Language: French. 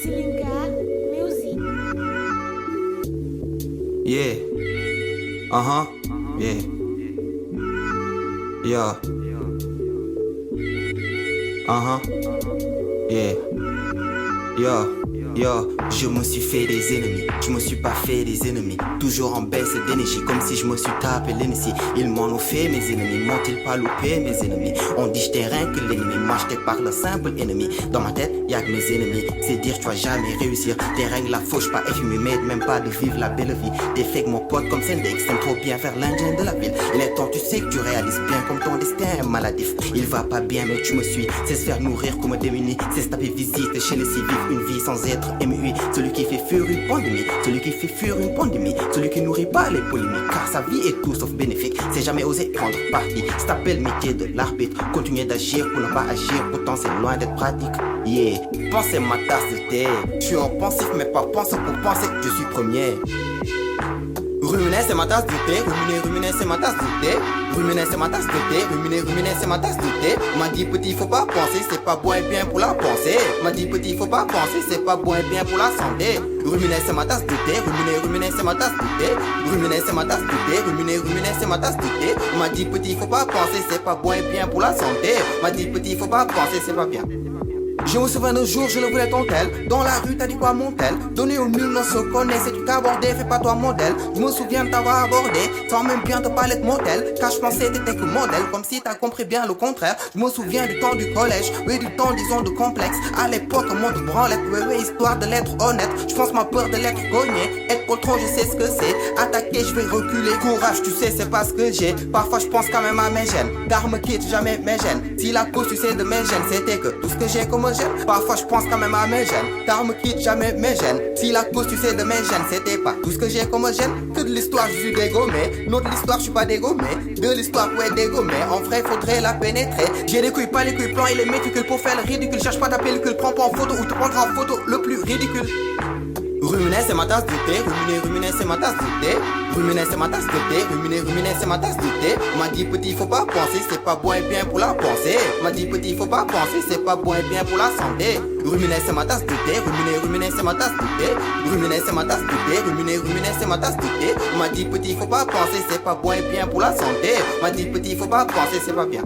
Silinka Music. Yeah. Uh-huh. Yeah. Yeah. Uh-huh. Yeah. Yeah. Yo, je me suis fait des ennemis, je me suis pas fait des ennemis. Toujours en baisse d'énergie, comme si je me suis tapé l'ennemi. Ils m'en ont fait mes ennemis, m'ont-ils pas loupé mes ennemis? On dit j'étais rien que l'ennemi, moi j'étais par le simple ennemi. Dans ma tête, y'a que mes ennemis, c'est dire tu vas jamais réussir. Tes règles la fauche, pas FMI, m'aide même pas de vivre la belle vie. T'es fake mon pote comme Sendex, t'aimes trop bien faire l'indien de la ville. Il est temps, tu sais que tu réalises bien comme ton destin est maladif. Il va pas bien mais tu me suis, c'est se faire nourrir comme un démuni. C'est se taper visite chez les civils, une vie sans être MUI. Celui qui fait fuir une pandémie, celui qui fait fuir une pandémie, celui qui nourrit pas les polémiques, car sa vie est tout sauf bénéfique. C'est jamais osé prendre parti, c'est appelle métier de l'arbitre. Continuer d'agir pour ne pas agir, pourtant c'est loin d'être pratique. Yeah, pensez ma tasse de thé. Je suis en pensif mais pas penseur pour penser que je suis premier. Ruminer c'est ma tasse de thé, ruminer c'est ma tasse de thé. Ruminer c'est ma tasse de thé, ruminer c'est ma tasse de thé. M'a dit petit faut pas penser, c'est pas bon et bien pour la pensée. M'a dit petit faut pas penser, c'est pas bon et bien pour la santé. Ruminer c'est ma tasse de thé, ruminer c'est ma tasse de thé. Ruminer c'est ma tasse de thé, ruminer c'est ma tasse de thé. M'a dit petit faut pas penser, c'est pas bon et bien pour la santé. M'a dit petit faut pas penser, c'est pas bien. Je me souviens d'un jour, je le voulais ton tel. Dans la rue, t'as dit quoi mon tel? Donné au nul, on se connaît, c'est tu t'as abordé, fais pas toi modèle. Je me souviens de t'avoir abordé, sans même bien te parler de modèle. Car je pensais t'étais que modèle, comme si t'as compris bien le contraire. Je me souviens du temps du collège, oui du temps disons de complexe. À l'époque, mon de branlette, oui, histoire de l'être honnête. Je pense ma peur de l'être cogné. Être poltron, je sais ce que c'est. Attaquer, je vais reculer. Courage, tu sais, c'est pas ce que j'ai. Parfois, je pense quand même à mes gènes. Car me quitte jamais mes gènes. Si la cause, tu sais, de mes gènes, c'était que tout ce que j'ai comme gène. Parfois je pense quand même à mes gènes, car me quitte jamais mes gènes. Si la cause tu sais de mes gènes, c'était pas tout ce que j'ai comme gène. Que de l'histoire je suis dégommé, non de l'histoire je suis pas dégommé. De l'histoire pour être dégommé, en vrai faudrait la pénétrer. J'ai des couilles, pas les couilles, plans et les méticules pour faire le ridicule. Cherche pas ta pellicule, prends pas en photo ou te prendras en photo le plus ridicule. Ruminer c'est ma tasse de thé, ruminer c'est ma tasse de thé. Ruminer c'est ma tasse de thé, ruminer c'est ma tasse de thé. M'a dit petit faut pas penser, c'est pas bon et bien pour la pensée. M'a dit petit faut pas penser, c'est pas bon et bien pour la santé. Ruminer c'est ma tasse de thé, ruminer c'est ma tasse de thé. Ruminer c'est ma tasse de thé, ruminer c'est ma tasse de thé. M'a dit petit faut pas penser, c'est pas bon et bien pour la santé. M'a dit petit faut pas penser, c'est pas bien.